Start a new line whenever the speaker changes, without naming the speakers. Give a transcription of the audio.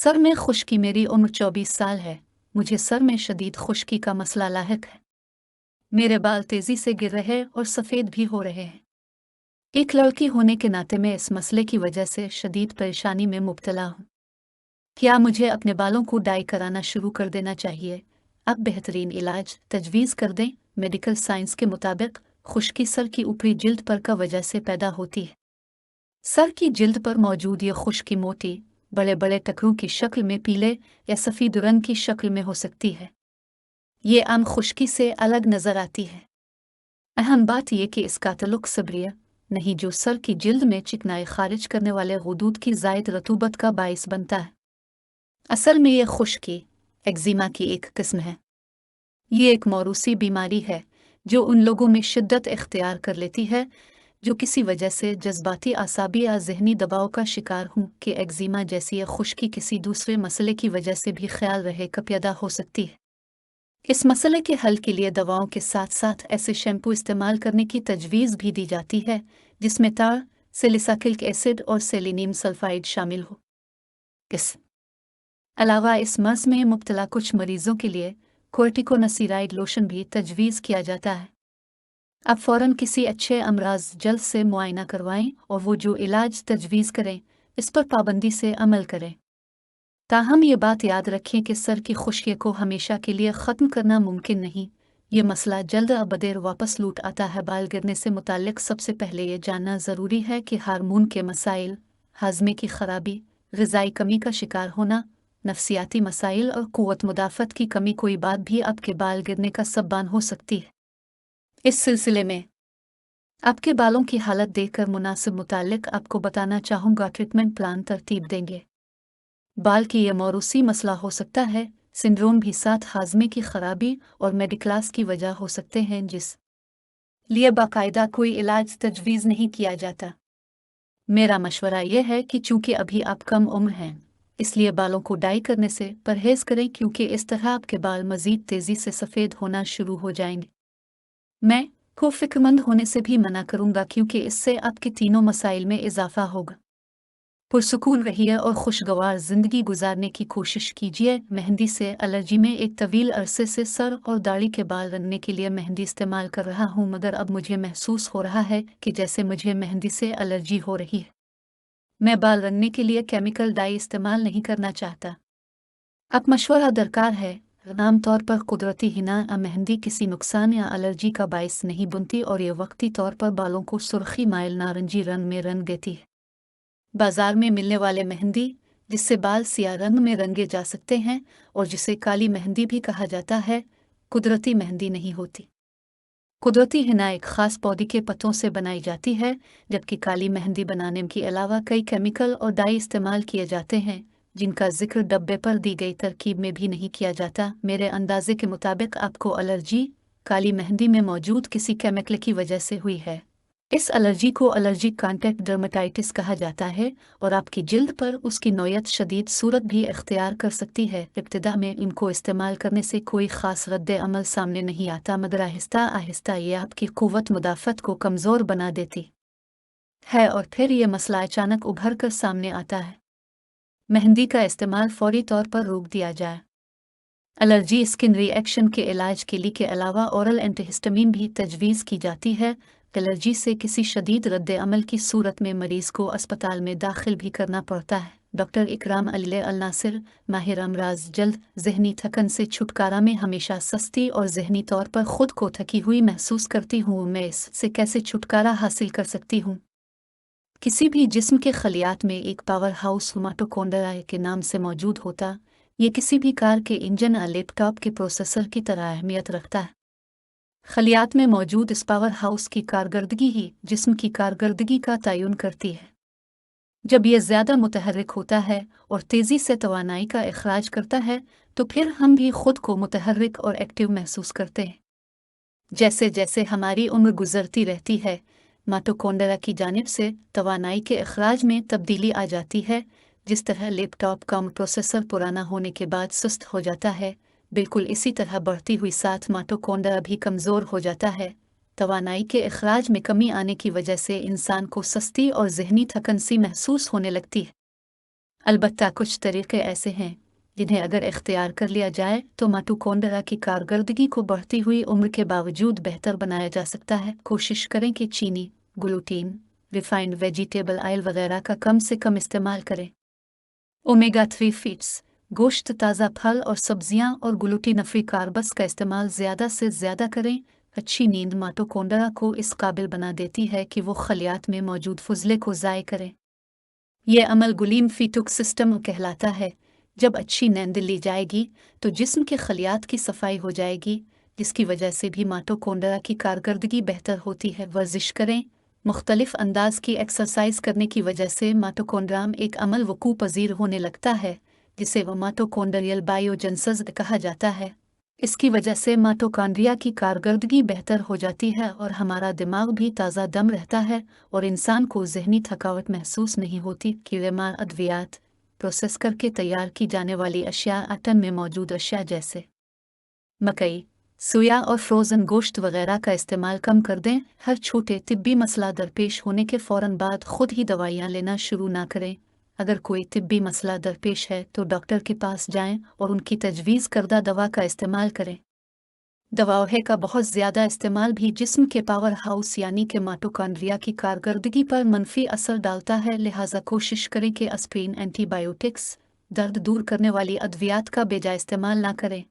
Sir में खुश्की। मेरी उम्र 24 साल है। मुझे सर में शदीद खुश्की का मसला लाहिक है। मेरे बाल तेजी से गिर रहे और सफ़ेद भी हो रहे हैं। एक लड़की होने के नाते मैं इस मसले की वजह से शदीद परेशानी में मुब्तला हूँ। क्या मुझे अपने बालों को डाई कराना शुरू कर देना चाहिए? अब बेहतरीन इलाज तजवीज़ कर दें। मेडिकल साइंस के मुताबिक खुश्की सर की ऊपरी जिल्द पर का वजह से पैदा होती है। सर की जिल्द पर मौजूद ये खुश्की मोटी बड़े बड़े टकरों की शक्ल में पीले या सफ़ेद रंग की शक्ल में हो सकती है। ये आम खुश्की से अलग नज़र आती है। अहम बात यह कि इसका तल्लुक सब्रिया नहीं जो सर की जिल्द में चिकनाई खारिज करने वाले गुदूद की ज़ायद रतूबत का बाइस बनता है। असल में यह खुश्की एक्जिमा की एक किस्म है। ये एक मौरूसी बीमारी है जो उन लोगों में शिद्दत इख्तियार कर लेती है जो किसी वजह से जज्बाती आसाबी या जहनी दबाव का शिकार हूँ कि एक्जिमा जैसी यह खुश्की किसी दूसरे मसले की वजह से भी ख्याल रहे कि पैदा हो सकती है। इस मसले के हल के लिए दवाओं के साथ साथ ऐसे शैम्पू इस्तेमाल करने की तजवीज़ भी दी जाती है जिसमें तार सैलिसाइलिक एसिड और सेलेनियम सल्फाइड शामिल हो। इस अलावा इस मर्ज़ में मुब्तला कुछ मरीज़ों के लिए कोर्टिकोनसीराइड लोशन भी तजवीज़ किया जाता है। अब फ़ौरन किसी अच्छे अमराज जल्द से मुआयना करवाएं और वो जो इलाज तजवीज़ करें इस पर पाबंदी से अमल करें। ताहम ये बात याद रखें कि सर की खुश्की को हमेशा के लिए ख़त्म करना मुमकिन नहीं। ये मसला जल्द अबदेर वापस लौट आता है। बाल गिरने से मुताल्लिक सबसे पहले ये जानना ज़रूरी है कि हार्मोन के मसाइल, हाजमे की ख़राबी, ग़िज़ाई कमी का शिकार होना, नफ्सियाती मसाइल और क़ुव्वत मुदाफ़त की कमी कोई बात भी आपके बाल गिरने का सबबान हो सकती है। इस सिलसिले में आपके बालों की हालत देखकर मुनासिब मुताल्लिक आपको बताना चाहूँगा। ट्रीटमेंट प्लान तरतीब देंगे। बाल की यह मौरूसी मसला हो सकता है। सिंड्रोम भी साथ हाजमे की खराबी और मेडिक्लास की वजह हो सकते हैं जिस लिए बाकायदा कोई इलाज तजवीज़ नहीं किया जाता। मेरा मशवरा यह है कि चूंकि अभी आप कम उम्र हैं इसलिए बालों को डाई करने से परहेज़ करें क्योंकि इस तरह आपके बाल मज़ीद तेज़ी से सफ़ेद होना शुरू हो जाएंगे। मैं को फ़िक्रमंद होने से भी मना करूँगा क्योंकि इससे आपके तीनों मसाइल में इजाफा होगा। पुरसुकून रहिए और खुशगवार ज़िंदगी गुजारने की कोशिश कीजिए। मेहंदी से एलर्जी में एक तवील अरसे से सर और दाढ़ी के बाल रंगने के लिए मेहंदी इस्तेमाल कर रहा हूँ मगर अब मुझे महसूस हो रहा है कि जैसे मुझे मेहंदी से एलर्जी हो रही है। मैं बाल रंगने के लिए केमिकल डाई इस्तेमाल नहीं करना चाहता। अब मशवरा दरकार है। आम तौर पर कुदरती हिना मेहंदी किसी नुकसान या एलर्जी का बायस नहीं बनती और ये वक्ती तौर पर बालों को सुर्खी माइल नारंगी रंग में रंग देती है। बाजार में मिलने वाले मेहंदी जिससे बाल सिया रंग में रंगे जा सकते हैं और जिसे काली मेहंदी भी कहा जाता है, कुदरती मेहंदी नहीं होती। कुदरती हिना एक ख़ास पौधे के पत्तों से बनाई जाती है जबकि काली मेहंदी बनाने के अलावा कई केमिकल और डाई इस्तेमाल किए जाते हैं जिनका जिक्र डब्बे पर दी गई तरकीब में भी नहीं किया जाता। मेरे अंदाजे के मुताबिक आपको एलर्जी काली मेहंदी में मौजूद किसी केमिकल की वजह से हुई है। इस एलर्जी को एलर्जिक कॉन्टैक्ट डर्मेटाइटिस कहा जाता है और आपकी जिल्द पर उसकी नौयत शदीद सूरत भी इख्तियार कर सकती है। इब्तिदा में इनको इस्तेमाल करने से कोई ख़ास रद्द अमल सामने नहीं आता मगर आहिस्ता आहिस्ता ये आपकी क़ुव्वत मुदाफ़त को कमज़ोर बना देती है और फिर ये मसला अचानक उभर कर सामने आता है। मेहंदी का इस्तेमाल फ़ौरी तौर पर रोक दिया जाए। एलर्जी स्किन रिएक्शन के इलाज के लिए के अलावा ओरल एंटीहिस्टामिन भी तजवीज़ की जाती है। एलर्जी से किसी शदीद रद्द अमल की सूरत में मरीज़ को अस्पताल में दाखिल भी करना पड़ता है। डॉक्टर इकराम अली अल नासिर, माहिर अमराज जल्द। जहनी थकन से छुटकारा में हमेशा सस्ती और जहनी तौर पर ख़ुद को थकी हुई महसूस करती हूँ। मैं इससे कैसे छुटकारा हासिल कर सकती हूँ? किसी भी जिस्म के खलियात में एक पावर हाउस माइटोकॉन्ड्रिया के नाम से मौजूद होता। ये किसी भी कार के इंजन या लैपटॉप के प्रोसेसर की तरह अहमियत रखता है। खलियात में मौजूद इस पावर हाउस की कारकर्दगी ही जिस्म की कारकर्दगी का तयन करती है। जब यह ज़्यादा मुतहर्रिक होता है और तेज़ी से तवानाई का इखराज करता है तो फिर हम भी ख़ुद को मुतहर्रिक और एक्टिव महसूस करते हैं। जैसे जैसे हमारी उम्र गुजरती रहती है माइटोकॉन्ड्रिया की जानिब से तवानाई के इखराज में तब्दीली आ जाती है। जिस तरह लैपटॉप का प्रोसेसर पुराना होने के बाद सुस्त हो जाता है, बिल्कुल इसी तरह बढ़ती हुई साथ माइटोकॉन्ड्रिया भी कमज़ोर हो जाता है। तवानाई के इखराज में कमी आने की वजह से इंसान को सुस्ती और जहनी थकन सी महसूस होने लगती है। अलबत्ता कुछ तरीके ऐसे हैं जिन्हें अगर इख्तियार कर लिया जाए तो माइटोकॉन्ड्रिया की कारकर्दगी को बढ़ती हुई उम्र के बावजूद बेहतर बनाया जा सकता है। कोशिश करें कि चीनी, ग्लूटीन, रिफाइंड वेजिटेबल ऑयल वगैरह का कम से कम इस्तेमाल करें। ओमेगा 3 फीड्स, गोश्त, ताज़ा फल और सब्जियां और ग्लूटीन फ्री कार्ब्स का इस्तेमाल ज़्यादा से ज़्यादा करें। अच्छी नींद माइटोकॉन्ड्रिया को इस काबिल बना देती है कि वो खलियात में मौजूद फुजले को ज़ाय करें। यह अमल गुलीम फीटुक सिस्टम कहलाता है। जब अच्छी नींद ली जाएगी तो जिस्म के खलियात की सफाई हो जाएगी, जिसकी वजह से भी माइटोकॉन्ड्रिया की कारकर्दगी बेहतर होती है। वर्जिश करें। मुख्तलिफ अंदाज की एक्सरसाइज करने की वजह से माइटोकॉन्ड्रिया में एक अमल वकू पजीर होने लगता है जिसे वो माइटोकॉन्ड्रियल बायोजेनेसिस कहा जाता है। इसकी वजह से माइटोकॉन्ड्रिया की कारकर्दगी बेहतर हो जाती है और हमारा दिमाग भी ताज़ा दम रहता है और इंसान को ज़हनी थकावट महसूस नहीं होती। कीड़ेमार अद्वियात, प्रोसेस करके तैयार की जाने वाली अशिया, आटन में मौजूद अशिया जैसे मकई, सोया और फ्रोज़न गोश्त वगैरह का इस्तेमाल कम कर दें। हर छोटे तिब्बी मसला दरपेश होने के फ़ौरन बाद खुद ही दवाइयाँ लेना शुरू ना करें। अगर कोई तिब्बी मसला दरपेश है तो डॉक्टर के पास जाएं और उनकी तजवीज़ करदा दवा का इस्तेमाल करें। दवाओं का बहुत ज़्यादा इस्तेमाल भी जिस्म के पावर हाउस यानी कि माइटोकॉन्ड्रिया की कारकर्दगी पर मनफी असर डालता है। लिहाजा कोशिश करें कि एस्पिरिन, एंटीबायोटिक्स, दर्द दूर करने वाली अद्वियात का बेजा इस्तेमाल ना करें।